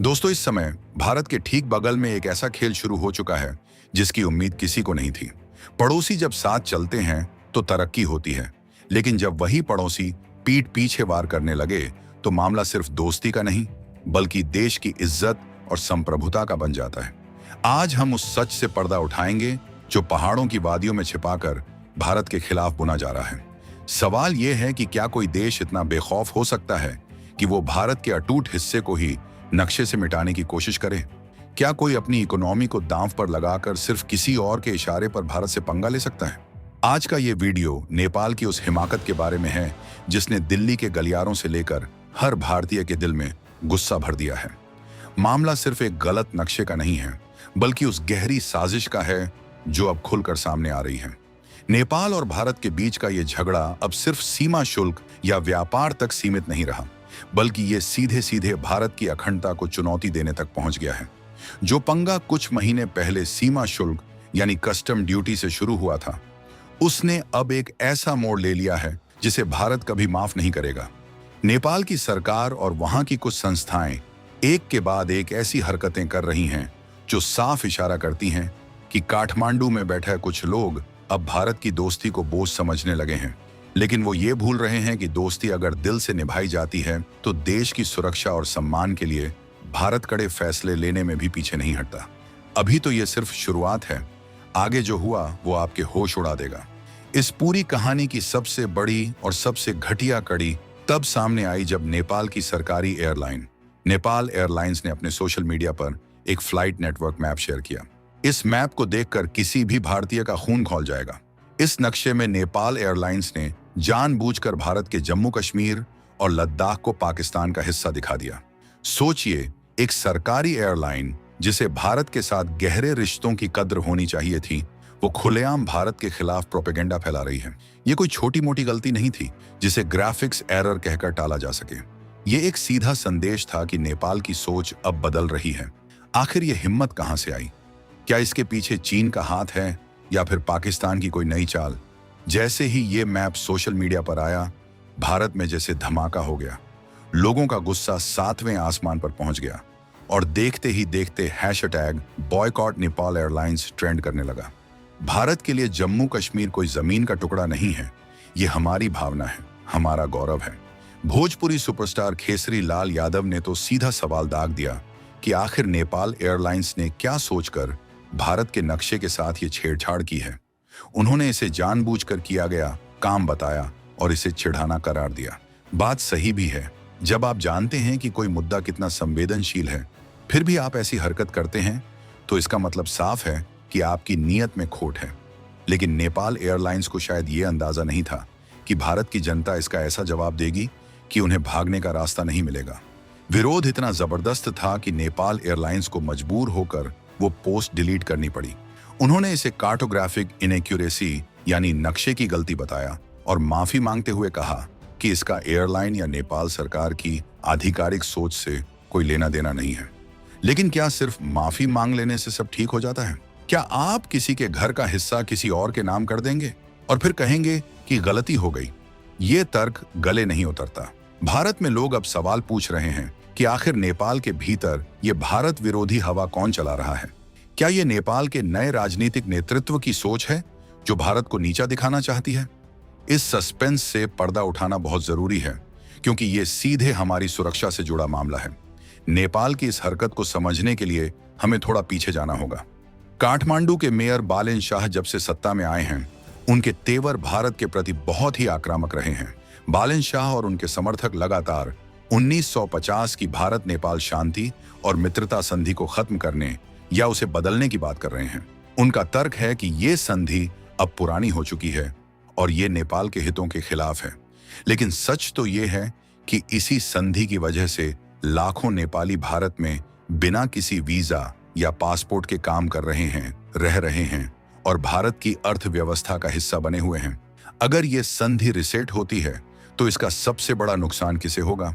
दोस्तों, इस समय भारत के ठीक बगल में एक ऐसा खेल शुरू हो चुका है जिसकी उम्मीद किसी को नहीं थी। पड़ोसी जब साथ चलते हैं तो तरक्की होती है, लेकिन जब वही पड़ोसी पीठ पीछे वार करने लगे तो मामला सिर्फ दोस्ती का नहीं बल्कि देश की इज्जत और संप्रभुता का बन जाता है। आज हम उस सच से पर्दा उठाएंगे जो पहाड़ों की वादियों में छिपाकर भारत के खिलाफ बुना जा रहा है। सवाल यह है कि क्या कोई देश इतना बेखौफ हो सकता है कि वो भारत के अटूट हिस्से को ही नक्शे से मिटाने की कोशिश करे? क्या कोई अपनी इकोनॉमी को दांव पर लगाकर सिर्फ किसी और के इशारे पर भारत से पंगा ले सकता है? आज का ये वीडियो नेपाल की उस हिमाकत के बारे में है जिसने दिल्ली के गलियारों से लेकर हर भारतीय के दिल में गुस्सा भर दिया है। मामला सिर्फ एक गलत नक्शे का नहीं है बल्कि उस गहरी साजिश का है जो अब खुलकर सामने आ रही है। नेपाल और भारत के बीच का ये झगड़ा अब सिर्फ सीमा शुल्क या व्यापार तक सीमित नहीं रहा बल्कि ये सीधे सीधे भारत की अखंडता को चुनौती देने तक पहुंच गया है। जो पंगा कुछ महीने पहले सीमा शुल्क यानी कस्टम ड्यूटी से शुरू हुआ था, उसने अब एक ऐसा मोड़ ले लिया है जिसे भारत कभी माफ नहीं करेगा। नेपाल की सरकार और वहां की कुछ संस्थाएं एक के बाद एक ऐसी हरकतें कर रही हैं जो साफ इशारा करती हैं कि काठमांडू में बैठे कुछ लोग अब भारत की दोस्ती को बोझ समझने लगे हैं। लेकिन वो ये भूल रहे हैं कि दोस्ती अगर दिल से निभाई जाती है तो देश की सुरक्षा और सम्मान के लिए भारत कड़े फैसले लेने में भी पीछे नहीं हटता। अभी तो ये सिर्फ शुरुआत है, आगे जो हुआ वो आपके होश उड़ा देगा। इस पूरी कहानी की सबसे बड़ी और सबसे घटिया कड़ी तब सामने आई जब नेपाल की सरकारी एयरलाइन नेपाल एयरलाइंस ने अपने सोशल मीडिया पर एक फ्लाइट नेटवर्क मैप शेयर किया। इस मैप को देखकर किसी भी भारतीय का खून खौल जाएगा। इस नक्शे में नेपाल एयरलाइंस ने जानबूझकर भारत के जम्मू कश्मीर और लद्दाख को पाकिस्तान का हिस्सा दिखा दिया। सोचिए, एक सरकारी एयरलाइन जिसे भारत के साथ गहरे रिश्तों की कद्र होनी चाहिए थी, वो खुलेआम भारत के खिलाफ प्रोपेगेंडा फैला रही है। ये कोई छोटी मोटी गलती नहीं थी जिसे ग्राफिक्स एरर कहकर टाला जा सके। ये एक सीधा संदेश था कि नेपाल की सोच अब बदल रही है। आखिर ये हिम्मत कहां से आई? क्या इसके पीछे चीन का हाथ है या फिर पाकिस्तान की कोई नई चाल? जैसे ही ये मैप सोशल मीडिया पर आया, भारत में जैसे धमाका हो गया। लोगों का गुस्सा 7वें आसमान पर पहुंच गया और देखते ही देखते hashtag boycott Nepal airlines trend करने लगा। भारत के लिए जम्मू कश्मीर कोई जमीन का टुकड़ा नहीं है, ये हमारी भावना है, हमारा गौरव है। भोजपुरी सुपरस्टार खेसरी लाल यादव ने तो सीधा सवाल दाग दिया कि आखिर नेपाल एयरलाइंस ने क्या सोचकर भारत के नक्शे के साथ ये छेड़छाड़ की है। उन्होंने इसे जानबूझकर किया गया काम बताया और इसे चिढ़ाना करार दिया। बात सही भी है। जब आप जानते हैं कि कोई मुद्दा कितना संवेदनशील है फिर भी आप ऐसी हरकत करते हैं तो इसका मतलब साफ है कि आपकी नीयत में खोट है। लेकिन नेपाल एयरलाइंस को शायद ये अंदाजा नहीं था कि भारत की जनता इसका ऐसा जवाब देगी कि उन्हें भागने का रास्ता नहीं मिलेगा। विरोध इतना जबरदस्त था कि नेपाल एयरलाइंस को मजबूर होकर वो पोस्ट डिलीट करनी पड़ी। उन्होंने इसे कार्टोग्राफिक इनएक्यूरेसी यानी नक्शे की गलती बताया और माफी मांगते हुए कहा कि इसका एयरलाइन या नेपाल सरकार की आधिकारिक सोच से कोई लेना देना नहीं है। लेकिन क्या सिर्फ माफी मांग लेने से सब ठीक हो जाता है? क्या आप किसी के घर का हिस्सा किसी और के नाम कर देंगे और फिर कहेंगे कि गलती हो गई? ये तर्क गले नहीं उतरता। भारत में लोग अब सवाल पूछ रहे हैं कि आखिर नेपाल के भीतर ये भारत विरोधी हवा कौन चला रहा है? क्या ये नेपाल के नए राजनीतिक नेतृत्व की सोच है जो भारत को नीचा दिखाना चाहती है? इस सस्पेंस से पर्दा उठाना बहुत जरूरी है क्योंकि ये सीधे हमारी सुरक्षा से जुड़ा मामला है। नेपाल की इस हरकत को समझने के लिए हमें थोड़ा पीछे जाना होगा। काठमांडू के मेयर बालेन शाह जब से सत्ता में आए हैं, उनके तेवर भारत के प्रति बहुत ही आक्रामक रहे हैं। बालेन शाह और उनके समर्थक लगातार 1950 की भारत नेपाल शांति और मित्रता संधि को खत्म करने या उसे बदलने की बात कर रहे हैं। उनका तर्क है कि ये संधि अब पुरानी हो चुकी है और ये नेपाल के हितों के खिलाफ है। लेकिन सच तो ये है कि इसी संधि की वजह से लाखों नेपाली भारत में बिना किसी वीजा या पासपोर्ट के काम कर रहे हैं, रह रहे हैं और भारत की अर्थव्यवस्था का हिस्सा बने हुए हैं। अगर ये संधि रिसेट होती है तो इसका सबसे बड़ा नुकसान किसे होगा?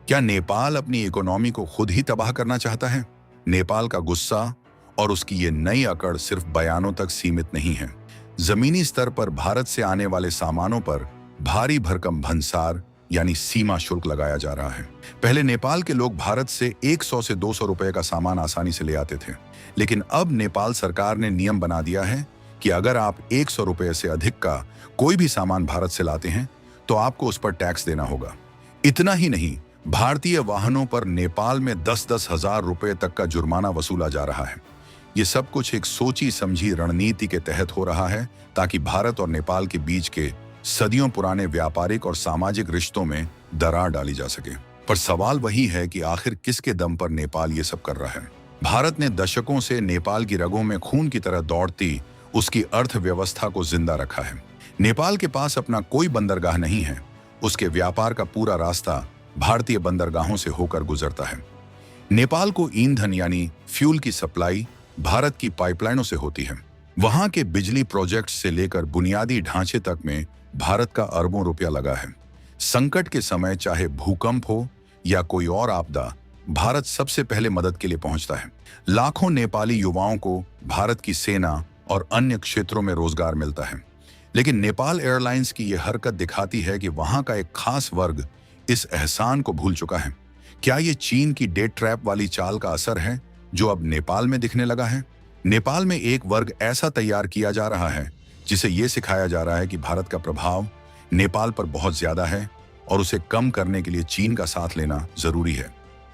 क्या नेपाल अपनी इकोनॉमी को खुद ही तबाह करना चाहता है? नेपाल का गुस्सा और उसकी ये नई अकड़ सिर्फ बयानों तक सीमित नहीं है। जमीनी स्तर पर भारत से आने वाले सामानों पर भारी भरकम भंसार यानी सीमा शुल्क लगाया जा रहा है। पहले नेपाल के लोग भारत से 100 से 200 रुपए का सामान आसानी से ले आते थे, लेकिन अब नेपाल सरकार ने नियम बना दिया है कि अगर आप 100 रुपए से अधिक का कोई भी सामान भारत से लाते हैं तो आपको उस पर टैक्स देना होगा। इतना ही नहीं, भारतीय वाहनों पर नेपाल में 10-10 हजार रुपए तक का जुर्माना वसूला जा रहा है। ये सब कुछ एक सोची समझी रणनीति के तहत हो रहा है ताकि भारत और नेपाल के बीच के सदियों पुराने व्यापारिक और सामाजिक रिश्तों में दरार डाली जा सके। पर सवाल वही है कि आखिर किसके दम पर नेपाल ये सब कर रहा है। भारत ने दशकों से नेपाल की रगों में खून की तरह दौड़ती उसकी अर्थव्यवस्था को जिंदा रखा है। नेपाल के पास अपना कोई बंदरगाह नहीं है। उसके व्यापार का पूरा रास्ता भारतीय बंदरगाहों से होकर गुजरता है। नेपाल को ईंधन यानी फ्यूल की सप्लाई भारत की पाइपलाइनों से होती है। वहां के बिजली प्रोजेक्ट से लेकर बुनियादी ढांचे तक में भारत का अरबों रुपया लगा है। संकट के समय चाहे भूकंप हो या कोई और आपदा, भारत सबसे पहले मदद के लिए पहुंचता है। लाखों नेपाली युवाओं को भारत की सेना और अन्य क्षेत्रों में रोजगार मिलता है। लेकिन नेपाल एयरलाइंस की यह हरकत दिखाती है कि वहां का एक खास वर्ग इस एहसान को भूल चुका है। क्या ये चीन की डेट ट्रैप वाली चाल का असर है जो अब नेपाल में दिखने लगा है? नेपाल में एक वर्ग ऐसा तैयार किया जा रहा है जिसे ये सिखाया जा रहा है कि भारत का प्रभाव नेपाल पर बहुत ज्यादा है और उसे कम करने के लिए चीन का साथ लेना जरूरी है।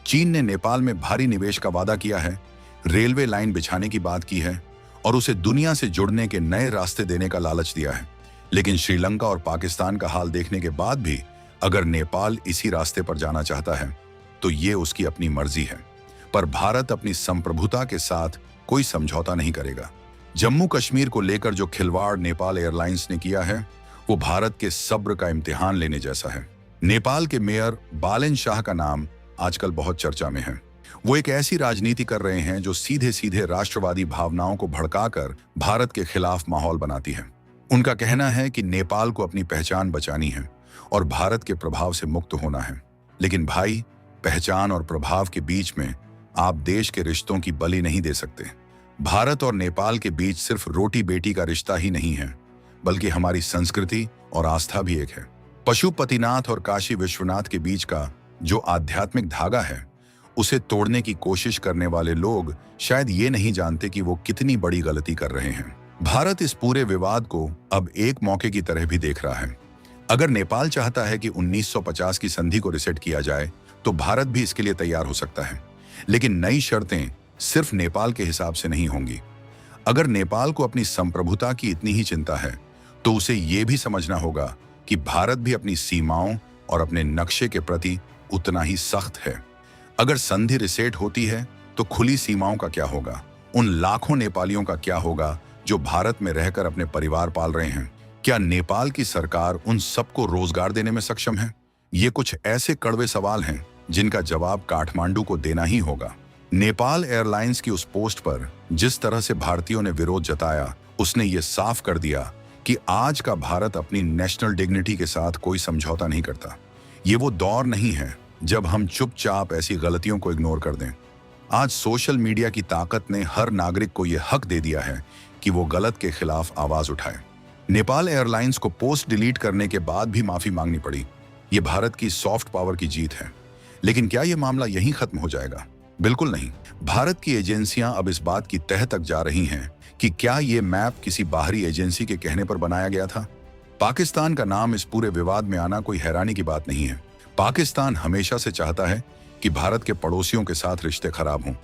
चीन ने नेपाल में भारी निवेश का वादा किया है, रेलवे लाइन बिछाने की बात की है और उसे दुनिया से जुड़ने के नए रास्ते देने का लालच दिया है। लेकिन श्रीलंका और पाकिस्तान का हाल देखने के बाद भी अगर नेपाल इसी रास्ते पर जाना चाहता है तो ये उसकी अपनी मर्जी है। पर भारत अपनी संप्रभुता के साथ कोई समझौता नहीं करेगा। जम्मू कश्मीर को लेकर जो खिलवाड़ नेपाल एयरलाइंस ने किया है वो भारत के सब्र का इम्तिहान लेने जैसा है। नेपाल के मेयर बालेन शाह का नाम आजकल बहुत चर्चा में है। वो एक ऐसी राजनीति कर रहे हैं जो सीधे सीधे राष्ट्रवादी भावनाओं को भड़काकर भारत के खिलाफ माहौल बनाती है। उनका कहना है कि नेपाल को अपनी पहचान बचानी है और भारत के प्रभाव से मुक्त होना है। लेकिन भाई, पहचान और प्रभाव के बीच में आप देश के रिश्तों की बलि नहीं दे सकते। भारत और नेपाल के बीच सिर्फ रोटी बेटी का रिश्ता ही नहीं है, बल्कि हमारी संस्कृति और आस्था भी एक है। पशुपतिनाथ और काशी विश्वनाथ के बीच का जो आध्यात्मिक धागा है, उसे तोड़ने की कोशिश करने वाले लोग शायद ये नहीं जानते कि वो कितनी बड़ी गलती कर रहे हैं। भारत इस पूरे विवाद को अब एक मौके की तरह भी देख रहा है। अगर नेपाल चाहता है कि 1950 की संधि को रिसेट किया जाए तो भारत भी इसके लिए तैयार हो सकता है, लेकिन नई शर्तें सिर्फ नेपाल के हिसाब से नहीं होंगी। अगर नेपाल को अपनी संप्रभुता की इतनी ही चिंता है तो उसे ये भी समझना होगा कि भारत भी अपनी सीमाओं और अपने नक्शे के प्रति उतना ही सख्त है। अगर संधि रिसेट होती है तो खुली सीमाओं का क्या होगा? उन लाखों नेपालियों का क्या होगा जो भारत में रहकर अपने परिवार पाल रहे हैं? क्या नेपाल की सरकार उन सबको रोजगार देने में सक्षम है? ये कुछ ऐसे कड़वे सवाल हैं जिनका जवाब काठमांडू को देना ही होगा। नेपाल एयरलाइंस की उस पोस्ट पर जिस तरह से भारतीयों ने विरोध जताया, उसने ये साफ कर दिया कि आज का भारत अपनी नेशनल डिग्निटी के साथ कोई समझौता नहीं करता। ये वो दौर नहीं है जब हम चुपचाप ऐसी गलतियों को इग्नोर कर दें। आज सोशल मीडिया की ताकत ने हर नागरिक को यह हक दे दिया है कि वो गलत के खिलाफ आवाज उठाए। नेपाल एयरलाइंस को पोस्ट डिलीट करने के बाद भी माफी मांगनी पड़ी। ये भारत की सॉफ्ट पावर की जीत है। लेकिन क्या यह मामला यहीं खत्म हो जाएगा? बिल्कुल नहीं। भारत की एजेंसियां अब इस बात की तह तक जा रही हैं कि क्या ये मैप किसी बाहरी एजेंसी के कहने पर बनाया गया था। पाकिस्तान का नाम इस पूरे विवाद में आना कोई हैरानी की बात नहीं है। पाकिस्तान हमेशा से चाहता है कि भारत के पड़ोसियों के साथ रिश्ते खराब हों,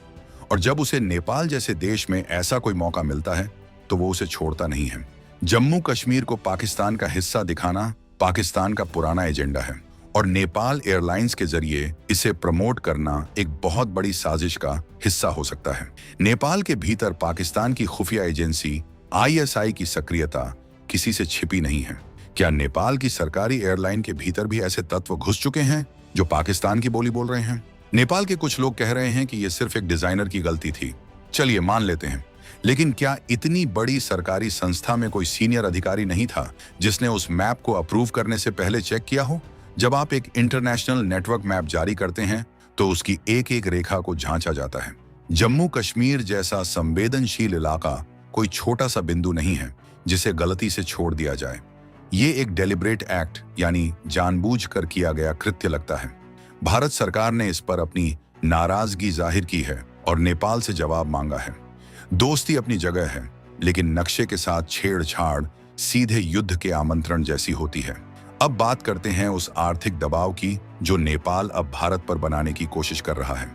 और जब उसे नेपाल जैसे देश में ऐसा कोई मौका मिलता है तो वो उसे छोड़ता नहीं है। जम्मू कश्मीर को पाकिस्तान का हिस्सा दिखाना पाकिस्तान का पुराना एजेंडा है और नेपाल एयरलाइंस के जरिए इसे प्रमोट करना एक बहुत बड़ी साजिश का हिस्सा हो सकता है। नेपाल के भीतर पाकिस्तान की खुफिया एजेंसी ISI की सक्रियता किसी से छिपी नहीं है। क्या नेपाल की सरकारी एयरलाइन के भीतर भी ऐसे तत्व घुस चुके हैं जो पाकिस्तान की बोली बोल रहे हैं? नेपाल के कुछ लोग कह रहे हैं कि यह सिर्फ एक डिजाइनर की गलती थी। चलिए मान लेते हैं, लेकिन क्या इतनी बड़ी सरकारी संस्था में कोई सीनियर अधिकारी नहीं था जिसने उस मैप को अप्रूव करने से पहले चेक किया हो? जब आप एक इंटरनेशनल नेटवर्क मैप जारी करते हैं तो उसकी एक एक रेखा को जांचा जाता है। जम्मू कश्मीर जैसा संवेदनशील इलाका कोई छोटा सा बिंदु नहीं है जिसे गलती से छोड़ दिया जाए। ये एक डेलिब्रेट एक्ट यानी जानबूझकर किया गया कृत्य लगता है। भारत सरकार ने इस पर अपनी नाराजगी जाहिर की है और नेपाल से जवाब मांगा है। दोस्ती अपनी जगह है, लेकिन नक्शे के साथ छेड़छाड़ सीधे युद्ध के आमंत्रण जैसी होती है। अब बात करते हैं उस आर्थिक दबाव की जो नेपाल अब भारत पर बनाने की कोशिश कर रहा है।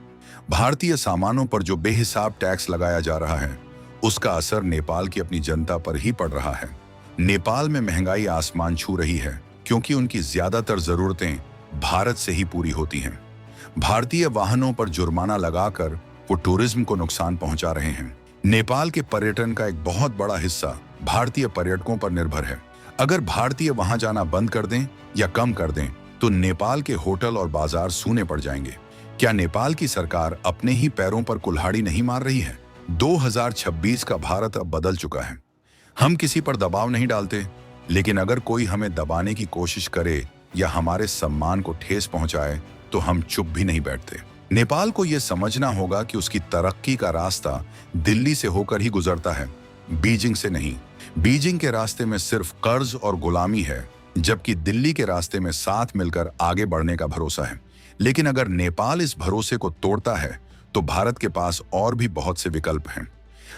भारतीय सामानों पर जो बेहिसाब टैक्स लगाया जा रहा है, उसका असर नेपाल की अपनी जनता पर ही पड़ रहा है। नेपाल में महंगाई आसमान छू रही है क्योंकि उनकी ज्यादातर जरूरतें भारत से ही पूरी होती हैं। भारतीय वाहनों पर जुर्माना लगाकर वो टूरिज्म को नुकसान पहुंचा रहे हैं। नेपाल के पर्यटन का एक बहुत बड़ा हिस्सा भारतीय पर्यटकों पर निर्भर है। अगर भारतीय वहां जाना बंद कर दें या कम कर दें तो नेपाल के होटल और बाजार सूने पड़ जाएंगे। क्या नेपाल की सरकार अपने ही पैरों पर कुल्हाड़ी नहीं मार रही है? 2026 का भारत अब बदल चुका है। हम किसी पर दबाव नहीं डालते, लेकिन अगर कोई हमें दबाने की कोशिश करे या हमारे सम्मान को ठेस पहुंचाए तो हम चुप भी नहीं बैठते। नेपाल को यह समझना होगा कि उसकी तरक्की का रास्ता दिल्ली से होकर ही गुजरता है, बीजिंग से नहीं। बीजिंग के रास्ते में सिर्फ कर्ज और गुलामी है, जबकि दिल्ली के रास्ते में साथ मिलकर आगे बढ़ने का भरोसा है। लेकिन अगर नेपाल इस भरोसे को तोड़ता है तो भारत के पास और भी बहुत से विकल्प हैं।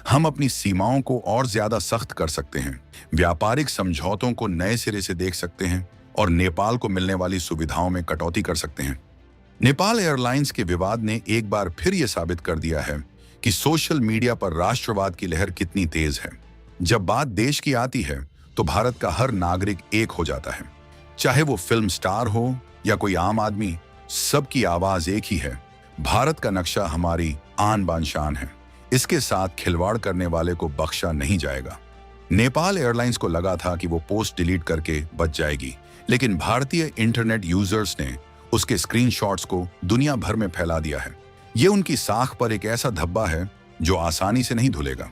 हम अपनी सीमाओं को और ज्यादा सख्त कर सकते हैं, व्यापारिक समझौतों को नए सिरे से देख सकते हैं और नेपाल को मिलने वाली सुविधाओं में कटौती कर सकते हैं। नेपाल एयरलाइंस के विवाद ने एक बार फिर यह साबित कर दिया है कि सोशल मीडिया पर राष्ट्रवाद की लहर कितनी तेज है। जब बात देश की आती है तो भारत का हर नागरिक एक हो जाता है, चाहे वो फिल्म स्टार हो या कोई आम आदमी, सबकी आवाज एक ही है। भारत का नक्शा हमारी आन बान शान है, इसके साथ खिलवाड़ करने वाले को बख्शा नहीं जाएगा। नेपाल एयरलाइंस को लगा था कि वो पोस्ट डिलीट करके बच जाएगी, लेकिन भारतीय इंटरनेट यूजर्स ने उसके स्क्रीनशॉट्स को दुनिया भर में फैला दिया है। ये उनकी साख पर एक ऐसा धब्बा है जो आसानी से नहीं धुलेगा।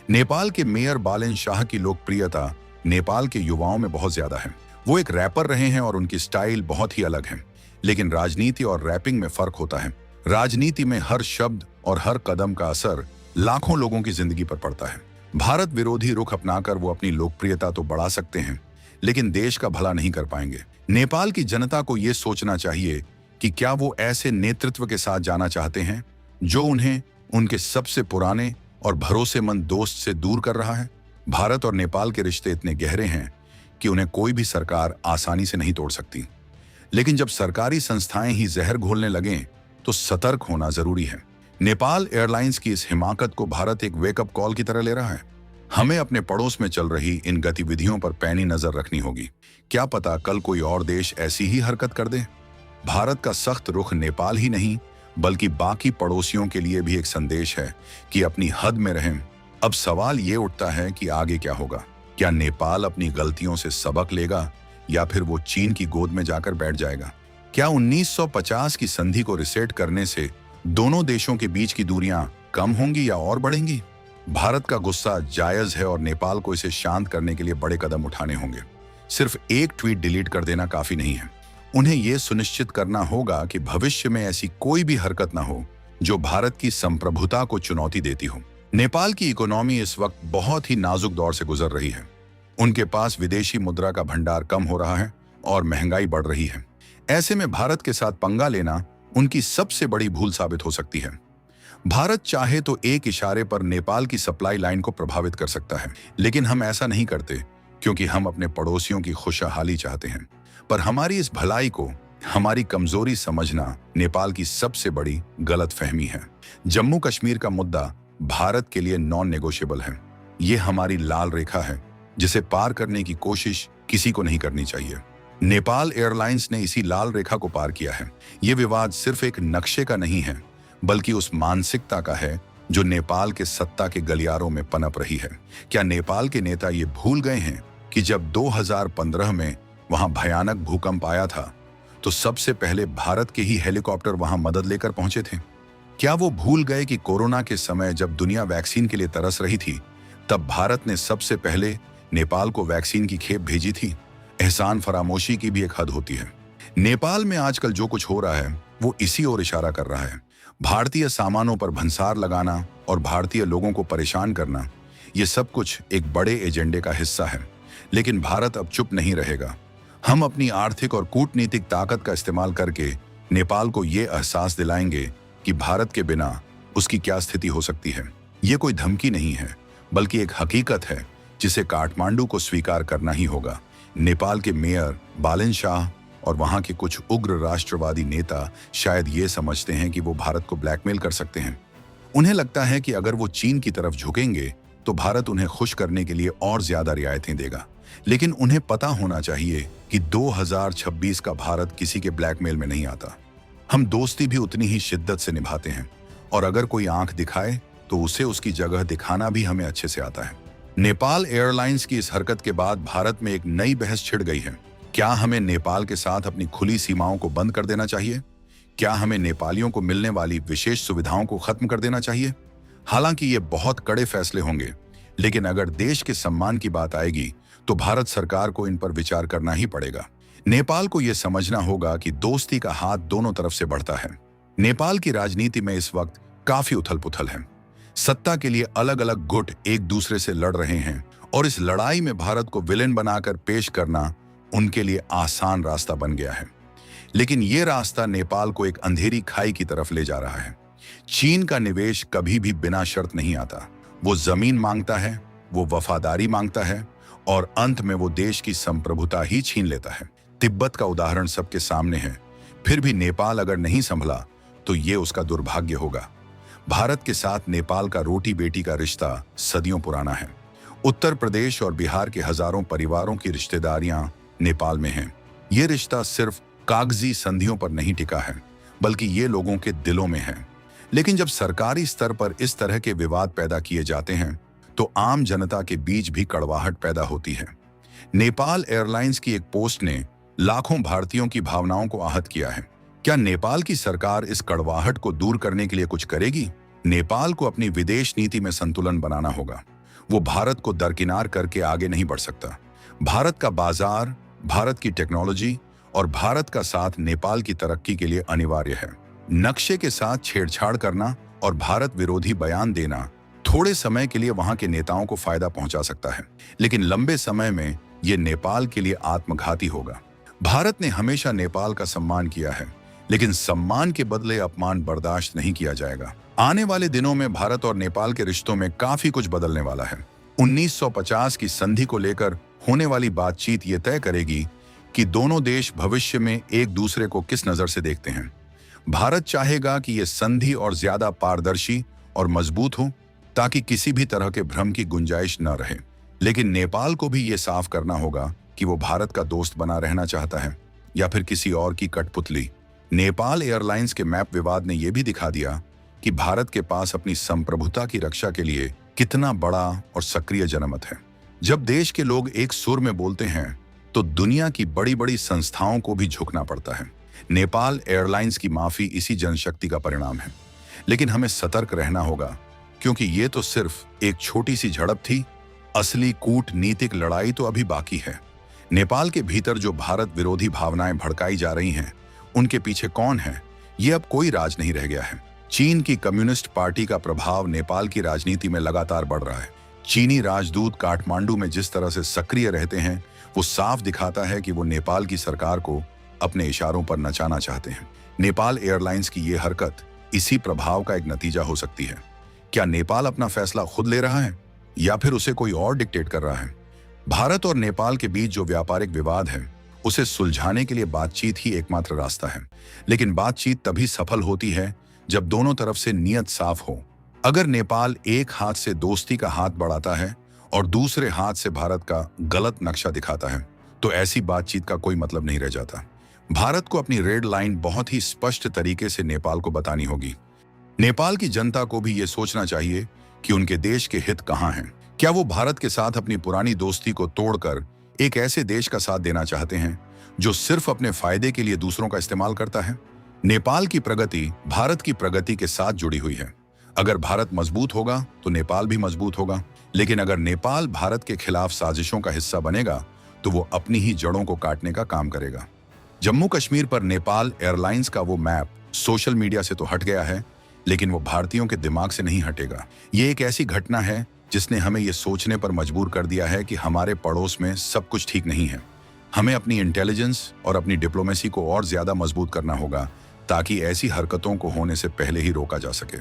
नेपाल के मेयर बालेन शाह की लोकप्रियता नेपाल के युवाओं में बहुत ज्यादा है। वो एक रैपर रहे हैं और उनकी स्टाइल बहुत ही अलग है, लेकिन राजनीति और रैपिंग में फर्क होता है। राजनीति में हर शब्द और हर कदम का असर लाखों लोगों की जिंदगी पर पड़ता है। भारत विरोधी रुख अपनाकर वो अपनी लोकप्रियता तो बढ़ा सकते हैं, लेकिन देश का भला नहीं कर पाएंगे। नेपाल की जनता को यह सोचना चाहिए कि क्या वो ऐसे नेतृत्व के साथ जाना चाहते हैं जो उन्हें उनके सबसे पुराने और भरोसेमंद दोस्त से दूर कर रहा है। भारत और नेपाल के रिश्ते इतने गहरे हैं कि उन्हें कोई भी सरकार आसानी से नहीं तोड़ सकती, लेकिन जब सरकारी संस्थाएं ही जहर घोलने लगें तो सतर्क होना जरूरी है। नेपाल एयरलाइंस की इस हिमाकत को भारत एक वेकअप कॉल की तरह ले रहा है। हमें अपने पड़ोस में चल रही इन गतिविधियों पर पैनी नजर रखनी होगी। क्या पता कल कोई और देश ऐसी ही हरकत कर दे। भारत का सख्त रुख नेपाल ही नहीं बल्कि बाकी पड़ोसियों के लिए भी एक संदेश है कि अपनी हद में रहें। अब सवाल ये उठता है कि आगे क्या होगा। क्या नेपाल अपनी गलतियों से सबक लेगा या फिर वो चीन की गोद में जाकर बैठ जाएगा? क्या 1950 की संधि को रिसेट करने से दोनों देशों के बीच की दूरियां कम होंगी या और बढ़ेंगी? भारत का गुस्सा जायज है और नेपाल को इसे शांत करने के लिए बड़े कदम उठाने होंगे। सिर्फ एक ट्वीट डिलीट कर देना काफी नहीं है। उन्हें यह सुनिश्चित करना होगा कि भविष्य में ऐसी कोई भी हरकत ना हो जो भारत की संप्रभुता को चुनौती देती हो। नेपाल की इकोनॉमी इस वक्त बहुत ही नाजुक दौर से गुजर रही है। उनके पास विदेशी मुद्रा का भंडार कम हो रहा है और महंगाई बढ़ रही है। ऐसे में भारत के साथ पंगा लेना उनकी सबसे बड़ी भूल साबित हो सकती है। भारत चाहे तो एक इशारे पर नेपाल की सप्लाई लाइन को प्रभावित कर सकता है, लेकिन हम ऐसा नहीं करते क्योंकि हम अपने पड़ोसियों की खुशहाली चाहते हैं। पर हमारी इस भलाई को हमारी कमजोरी समझना नेपाल की सबसे बड़ी गलतफहमी है। जम्मू कश्मीर का मुद्दा भारत के लिए नॉन नेगोशिएबल है। ये हमारी लाल रेखा है जिसे पार करने की कोशिश किसी को नहीं करनी चाहिए। नेपाल एयरलाइंस ने इसी लाल रेखा को पार किया है। ये विवाद सिर्फ एक नक्शे का नहीं है बल्कि उस मानसिकता का है जो नेपाल के सत्ता के गलियारों में पनप रही है। क्या नेपाल के नेता ये भूल गए हैं कि जब 2015 में वहां भयानक भूकंप आया था तो सबसे पहले भारत के ही हेलीकॉप्टर वहां मदद लेकर पहुंचे थे? क्या वो भूल गए कि कोरोना के समय जब दुनिया वैक्सीन के लिए तरस रही थी तब भारत ने सबसे पहले नेपाल को वैक्सीन की खेप भेजी थी? एहसान फरामोशी की भी एक हद होती है। नेपाल में आजकल जो कुछ हो रहा है वो इसी ओर इशारा कर रहा है। भारतीय सामानों पर भंसार लगाना और भारतीय लोगों को परेशान करना, ये सब कुछ एक बड़े एजेंडे का हिस्सा है। लेकिन भारत अब चुप नहीं रहेगा। हम अपनी आर्थिक और कूटनीतिक ताकत का इस्तेमाल करके नेपाल को ये एहसास दिलाएंगे कि भारत के बिना उसकी क्या स्थिति हो सकती है। ये कोई धमकी नहीं है, बल्कि एक हकीकत है जिसे काठमांडू को स्वीकार करना ही होगा। नेपाल के मेयर बालन शाह और वहां के कुछ उग्र राष्ट्रवादी नेता शायद ये समझते हैं कि वो भारत को ब्लैकमेल कर सकते हैं। उन्हें लगता है कि अगर वो चीन की तरफ झुकेंगे तो भारत उन्हें खुश करने के लिए और ज्यादा रियायतें देगा। लेकिन उन्हें पता होना चाहिए कि 2026 का भारत किसी के ब्लैकमेल में नहीं आता। हम दोस्ती भी उतनी ही शिद्दत से निभाते हैं, और अगर कोई आंख दिखाए तो उसे उसकी जगह दिखाना भी हमें अच्छे से आता है। नेपाल एयरलाइंस की इस हरकत के बाद भारत में एक नई बहस छिड़ गई है। क्या हमें नेपाल के साथ अपनी खुली सीमाओं को बंद कर देना चाहिए? क्या हमें नेपालियों को मिलने वाली विशेष सुविधाओं को खत्म कर देना चाहिए? हालांकि ये बहुत कड़े फैसले होंगे, लेकिन अगर देश के सम्मान की बात आएगी तो भारत सरकार को इन पर विचार करना ही पड़ेगा। नेपाल को यह समझना होगा कि दोस्ती का हाथ दोनों तरफ से बढ़ता है। नेपाल की राजनीति में इस वक्त काफी उथल-पुथल है। सत्ता के लिए अलग अलग गुट एक दूसरे से लड़ रहे हैं, और इस लड़ाई में भारत को विलेन बनाकर पेश करना उनके लिए आसान रास्ता बन गया है। लेकिन ये रास्ता नेपाल को एक अंधेरी खाई की तरफ ले जा रहा है। चीन का निवेश कभी भी बिना शर्त नहीं आता। वो जमीन मांगता है, वो वफादारी मांगता है, और अंत में वो देश की संप्रभुता ही छीन लेता है। तिब्बत का उदाहरण सबके सामने है। फिर भी नेपाल अगर नहीं संभला तो ये उसका दुर्भाग्य होगा। भारत के साथ नेपाल का रोटी बेटी का रिश्ता सदियों पुराना है। उत्तर प्रदेश और बिहार के हजारों परिवारों की रिश्तेदारियां नेपाल में हैं। ये रिश्ता सिर्फ कागजी संधियों पर नहीं टिका है, बल्कि ये लोगों के दिलों में है। लेकिन जब सरकारी स्तर पर इस तरह के विवाद पैदा किए जाते हैं तो आम जनता के बीच भी कड़वाहट पैदा होती है। नेपाल एयरलाइंस की एक पोस्ट ने लाखों भारतीयों की भावनाओं को आहत किया है। क्या नेपाल की सरकार इस कड़वाहट को दूर करने के लिए कुछ करेगी? नेपाल को अपनी विदेश नीति में संतुलन बनाना होगा। वो भारत को दरकिनार करके आगे नहीं बढ़ सकता। भारत का बाजार, भारत की टेक्नोलॉजी और भारत का साथ नेपाल की तरक्की के लिए अनिवार्य है। नक्शे के साथ छेड़छाड़ करना और भारत विरोधी बयान देना थोड़े समय के लिए वहां के नेताओं को फायदा पहुंचा सकता है, लेकिन लंबे समय में यह नेपाल के लिए आत्मघाती होगा। भारत ने हमेशा नेपाल का सम्मान किया है, लेकिन सम्मान के बदले अपमान बर्दाश्त नहीं किया जाएगा। आने वाले दिनों में भारत और नेपाल के रिश्तों में काफी कुछ बदलने वाला है। 1950 की संधि को लेकर होने वाली बातचीत ये तय करेगी कि दोनों देश भविष्य में एक दूसरे को किस नजर से देखते हैं। भारत चाहेगा कि यह संधि और ज्यादा पारदर्शी और मजबूत हो, ताकि किसी भी तरह के भ्रम की गुंजाइश न रहे। लेकिन नेपाल को भी ये साफ करना होगा कि वो भारत का दोस्त बना रहना चाहता है या फिर किसी और की कठपुतली। नेपाल एयरलाइंस के मैप विवाद ने यह भी दिखा दिया कि भारत के पास अपनी संप्रभुता की रक्षा के लिए कितना बड़ा और सक्रिय जनमत है। जब देश के लोग एक सुर में बोलते हैं तो दुनिया की बड़ी बड़ी संस्थाओं को भी झुकना पड़ता है। नेपाल एयरलाइंस की माफी इसी जनशक्ति का परिणाम है। लेकिन हमें सतर्क रहना होगा, क्योंकि ये तो सिर्फ एक छोटी सी झड़प थी। असली कूटनीतिक लड़ाई तो अभी बाकी है। नेपाल के भीतर जो भारत विरोधी भावनाएं भड़काई जा रही हैं, उनके पीछे कौन है, ये अब कोई राज नहीं रह गया है। चीन की कम्युनिस्ट पार्टी का प्रभाव नेपाल की राजनीति में लगातार बढ़ रहा है। चीनी राजदूत काठमांडू में जिस तरह से सक्रिय रहते हैं, वो साफ दिखाता है कि वो नेपाल की सरकार को अपने इशारों पर नचाना चाहते हैं। नेपाल एयरलाइंस की ये हरकत इसी प्रभाव का एक नतीजा हो सकती है। क्या नेपाल अपना फैसला खुद ले रहा है या फिर उसे कोई और डिक्टेट कर रहा है? भारत और नेपाल के बीच जो व्यापारिक विवाद है, उसे सुलझाने के लिए बातचीत ही एकमात्र रास्ता है। लेकिन बातचीत तभी सफल होती है जब दोनों तरफ से नियत साफ हो। अगर नेपाल एक हाथ से दोस्ती का हाथ बढ़ाता है और दूसरे हाथ से भारत का गलत नक्शा दिखाता है, तो ऐसी बातचीत का कोई मतलब नहीं रह जाता। भारत को अपनी रेड लाइन बहुत ही स्पष्ट तरीके से नेपाल को बतानी होगी। नेपाल की जनता को भी ये सोचना चाहिए कि उनके देश के हित कहाँ हैं। क्या वो भारत के साथ अपनी पुरानी दोस्ती को तोड़कर एक ऐसे देश का साथ देना चाहते हैं जो सिर्फ अपने फायदे के लिए दूसरों का इस्तेमाल करता है? नेपाल की प्रगति भारत की प्रगति के साथ जुड़ी हुई है। अगर भारत मजबूत होगा तो नेपाल भी मजबूत होगा। लेकिन अगर नेपाल भारत के खिलाफ साजिशों का हिस्सा बनेगा तो वो अपनी ही जड़ों को काटने का काम करेगा। जम्मू कश्मीर पर नेपाल एयरलाइंस का वो मैप सोशल मीडिया से तो हट गया है, लेकिन वो भारतीयों के दिमाग से नहीं हटेगा। ये एक ऐसी घटना है जिसने हमें ये सोचने पर मजबूर कर दिया है कि हमारे पड़ोस में सब कुछ ठीक नहीं है। हमें अपनी इंटेलिजेंस और अपनी डिप्लोमेसी को और ज्यादा मजबूत करना होगा ताकि ऐसी हरकतों को होने से पहले ही रोका जा सके।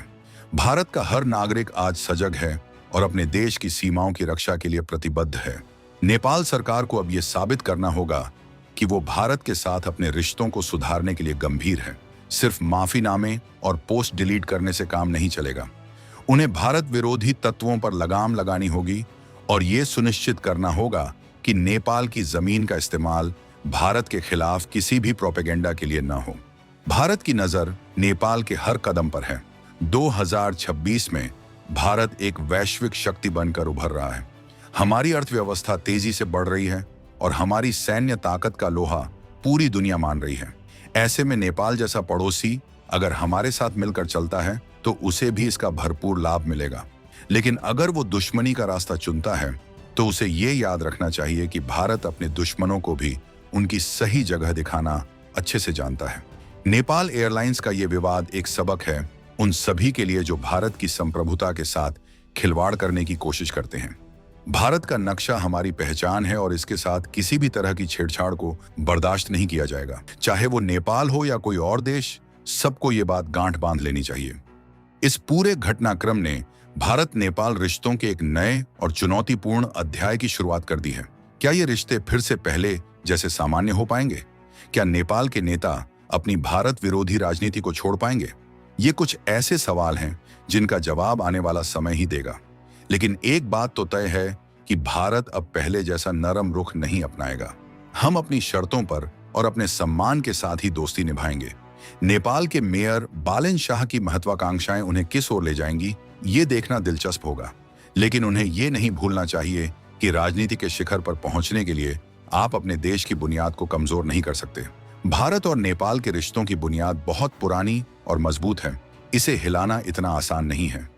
भारत का हर नागरिक आज सजग है और अपने देश की सीमाओं की रक्षा के लिए प्रतिबद्ध है। नेपाल सरकार को अब यह साबित करना होगा कि वो भारत के साथ अपने रिश्तों को सुधारने के लिए गंभीर है। सिर्फ माफीनामे और पोस्ट डिलीट करने से काम नहीं चलेगा। उन्हें भारत विरोधी तत्वों पर लगाम लगानी होगी और ये सुनिश्चित करना होगा कि नेपाल की जमीन का इस्तेमाल भारत के खिलाफ किसी भी प्रोपेगेंडा के लिए न हो। भारत की नजर नेपाल के हर कदम पर है। 2026 में भारत एक वैश्विक शक्ति बनकर उभर रहा है। हमारी अर्थव्यवस्था तेजी से बढ़ रही है और हमारी सैन्य ताकत का लोहा पूरी दुनिया मान रही है। ऐसे में नेपाल जैसा पड़ोसी अगर हमारे साथ मिलकर चलता है तो उसे भी इसका भरपूर लाभ मिलेगा। लेकिन अगर वो दुश्मनी का रास्ता चुनता है तो उसे ये याद रखना चाहिए कि भारत अपने दुश्मनों को भी उनकी सही जगह दिखाना अच्छे से जानता है। नेपाल एयरलाइंस का ये विवाद एक सबक है उन सभी के लिए जो भारत की संप्रभुता के साथ खिलवाड़ करने की कोशिश करते हैं। भारत का नक्शा हमारी पहचान है और इसके साथ किसी भी तरह की छेड़छाड़ को बर्दाश्त नहीं किया जाएगा। चाहे वो नेपाल हो या कोई और देश, सबको ये बात गांठ बांध लेनी चाहिए। इस पूरे घटनाक्रम ने भारत नेपाल रिश्तों के एक नए और चुनौतीपूर्ण अध्याय की शुरुआत कर दी है। क्या ये रिश्ते फिर से पहले जैसे सामान्य हो पाएंगे? क्या नेपाल के नेता अपनी भारत विरोधी राजनीति को छोड़ पाएंगे? ये कुछ ऐसे सवाल हैं जिनका जवाब आने वाला समय ही देगा। लेकिन एक बात तो तय है कि भारत अब पहले जैसा नरम रुख नहीं अपनाएगा। हम अपनी शर्तों पर और अपने सम्मान के साथ ही दोस्ती निभाएंगे। नेपाल के मेयर बालेन शाह की महत्वाकांक्षाएं उन्हें किस ओर ले जाएंगी, ये देखना दिलचस्प होगा। लेकिन उन्हें ये नहीं भूलना चाहिए कि राजनीति के शिखर पर पहुंचने के लिए आप अपने देश की बुनियाद को कमजोर नहीं कर सकते। भारत और नेपाल के रिश्तों की बुनियाद बहुत पुरानी और मजबूत है। इसे हिलाना इतना आसान नहीं है।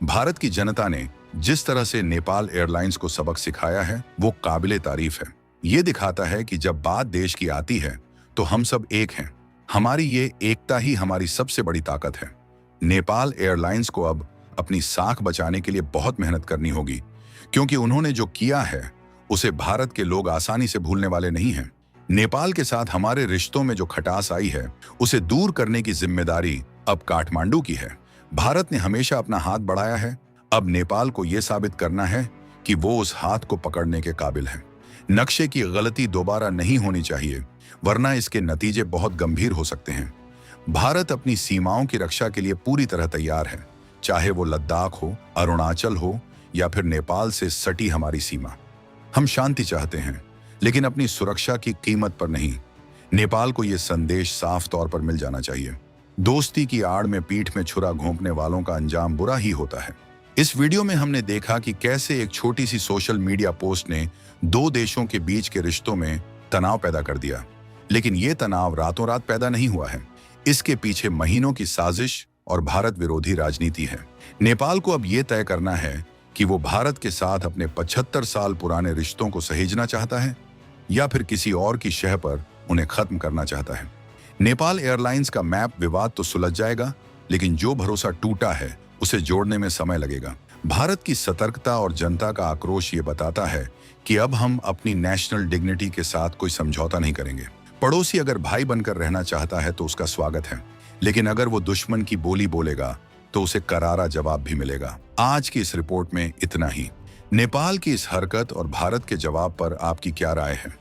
भारत की जनता ने जिस तरह से नेपाल एयरलाइंस को सबक सिखाया है वो काबिले तारीफ है। ये दिखाता है कि जब बात देश की आती है तो हम सब एक हैं। हमारी ये एकता ही हमारी सबसे बड़ी ताकत है। नेपाल एयरलाइंस को अब अपनी साख बचाने के लिए बहुत मेहनत करनी होगी, क्योंकि उन्होंने जो किया है उसे भारत के लोग आसानी से भूलने वाले नहीं हैं। नेपाल के साथ हमारे रिश्तों में जो खटास आई है उसे दूर करने की जिम्मेदारी अब काठमांडू की है। भारत ने हमेशा अपना हाथ बढ़ाया है, अब नेपाल को यह साबित करना है कि वो उस हाथ को पकड़ने के काबिल है। नक्शे की गलती दोबारा नहीं होनी चाहिए, वरना इसके नतीजे बहुत गंभीर हो सकते हैं। भारत अपनी सीमाओं की रक्षा के लिए पूरी तरह तैयार है, चाहे वो लद्दाख हो, अरुणाचल हो या फिर नेपाल से सटी हमारी सीमा। हम शांति चाहते हैं, लेकिन अपनी सुरक्षा की कीमत पर नहीं। नेपाल को यह संदेश साफ तौर पर मिल जाना चाहिए। दोस्ती की आड़ में पीठ में छुरा घोंपने वालों का अंजाम बुरा ही होता है। इस वीडियो में हमने देखा कि कैसे एक छोटी सी सोशल मीडिया पोस्ट ने दो देशों के बीच के रिश्तों में तनाव पैदा कर दिया। लेकिन ये तनाव रातों रात पैदा नहीं हुआ है। इसके पीछे महीनों की साजिश और भारत विरोधी राजनीति है। नेपाल को अब ये तय करना है कि वो भारत के साथ अपने 75 साल पुराने रिश्तों को सहेजना चाहता है या फिर किसी और की शह पर उन्हें खत्म करना चाहता है। नेपाल एयरलाइंस का मैप विवाद तो सुलझ जाएगा, लेकिन जो भरोसा टूटा है उसे जोड़ने में समय लगेगा। भारत की सतर्कता और जनता का आक्रोश ये बताता है कि अब हम अपनी नेशनल डिग्निटी के साथ कोई समझौता नहीं करेंगे। पड़ोसी अगर भाई बनकर रहना चाहता है तो उसका स्वागत है, लेकिन अगर वो दुश्मन की बोली बोलेगा तो उसे करारा जवाब भी मिलेगा। आज की इस रिपोर्ट में इतना ही। नेपाल की इस हरकत और भारत के जवाब पर आपकी क्या राय है?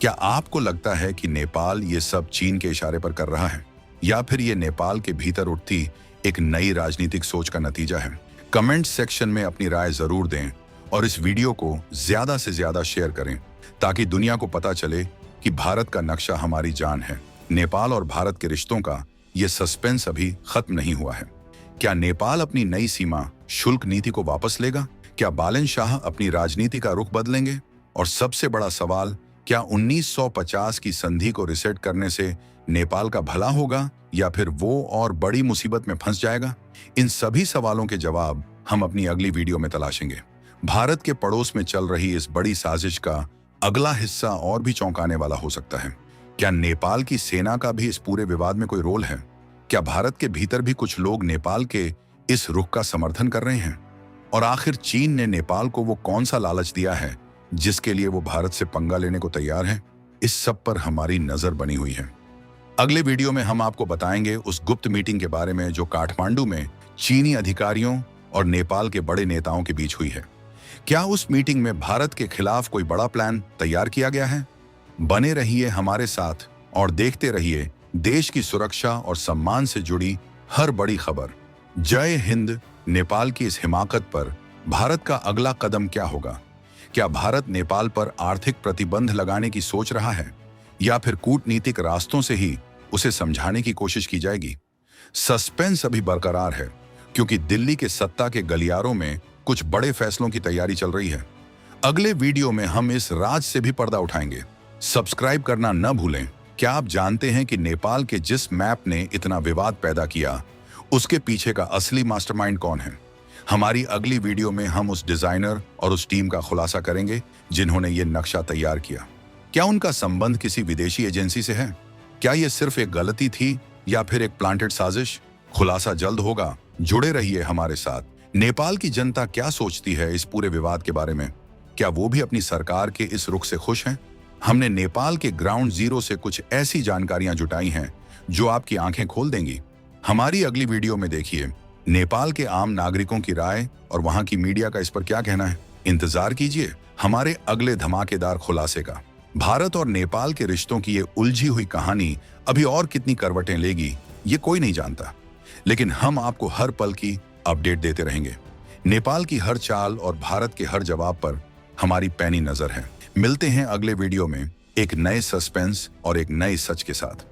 क्या आपको लगता है कि नेपाल ये सब चीन के इशारे पर कर रहा है, या फिर ये नेपाल के भीतर उठती एक नई राजनीतिक सोच का नतीजा है? कमेंट सेक्शन में अपनी राय जरूर दें और इस वीडियो को ज्यादा से ज्यादा शेयर करें ताकि दुनिया को पता चले कि भारत का नक्शा हमारी जान है। नेपाल और भारत के रिश्तों का ये सस्पेंस अभी खत्म नहीं हुआ है। क्या नेपाल अपनी नई सीमा शुल्क नीति को वापस लेगा? क्या बालेन शाह अपनी राजनीति का रुख बदलेंगे? और सबसे बड़ा सवाल, क्या 1950 की संधि को रिसेट करने से नेपाल का भला होगा या फिर वो और बड़ी मुसीबत में फंस जाएगा? इन सभी सवालों के जवाब हम अपनी अगली वीडियो में तलाशेंगे। भारत के पड़ोस में चल रही इस बड़ी साजिश का अगला हिस्सा और भी चौंकाने वाला हो सकता है। क्या नेपाल की सेना का भी इस पूरे विवाद में कोई रोल है? क्या भारत के भीतर भी कुछ लोग नेपाल के इस रुख का समर्थन कर रहे हैं? और आखिर चीन ने नेपाल को वो कौन सा लालच दिया है जिसके लिए वो भारत से पंगा लेने को तैयार है? इस सब पर हमारी नजर बनी हुई है। अगले वीडियो में हम आपको बताएंगे उस गुप्त मीटिंग के बारे में जो काठमांडू में चीनी अधिकारियों और नेपाल के बड़े नेताओं के बीच हुई है। क्या उस मीटिंग में भारत के खिलाफ कोई बड़ा प्लान तैयार किया गया है? बने रहिए हमारे साथ और देखते रहिए देश की सुरक्षा और सम्मान से जुड़ी हर बड़ी खबर। जय हिंद। नेपाल की इस हिमाकत पर भारत का अगला कदम क्या होगा? क्या भारत नेपाल पर आर्थिक प्रतिबंध लगाने की सोच रहा है या फिर कूटनीतिक रास्तों से ही उसे समझाने की कोशिश की जाएगी? सस्पेंस अभी बरकरार है क्योंकि दिल्ली के सत्ता के गलियारों में कुछ बड़े फैसलों की तैयारी चल रही है। अगले वीडियो में हम इस राज से भी पर्दा उठाएंगे। सब्सक्राइब करना न भूलें। क्या आप जानते हैं कि नेपाल के जिस मैप ने इतना विवाद पैदा किया उसके पीछे का असली मास्टरमाइंड कौन है? हमारी अगली वीडियो में हम उस डिजाइनर और उस टीम का खुलासा करेंगे जिन्होंने ये नक्शा तैयार किया। क्या उनका संबंध किसी विदेशी एजेंसी से है? क्या ये सिर्फ एक गलती थी या फिर एक प्लांटेड साजिश? खुलासा जल्द होगा। जुड़े रहिए हमारे साथ। नेपाल की जनता क्या सोचती है इस पूरे विवाद के बारे में? क्या वो भी अपनी सरकार के इस रुख से खुश हैं? हमने नेपाल के ग्राउंड जीरो से कुछ ऐसी जानकारियां जुटाई हैं जो आपकी आंखें खोल देंगी। हमारी अगली वीडियो में देखिए नेपाल के आम नागरिकों की राय और वहां की मीडिया का इस पर क्या कहना है। इंतजार कीजिए हमारे अगले धमाकेदार खुलासे का। भारत और नेपाल के रिश्तों की ये उलझी हुई कहानी अभी और कितनी करवटें लेगी ये कोई नहीं जानता, लेकिन हम आपको हर पल की अपडेट देते रहेंगे। नेपाल की हर चाल और भारत के हर जवाब पर हमारी पैनी नजर है। मिलते हैं अगले वीडियो में एक नए सस्पेंस और एक नए सच के साथ।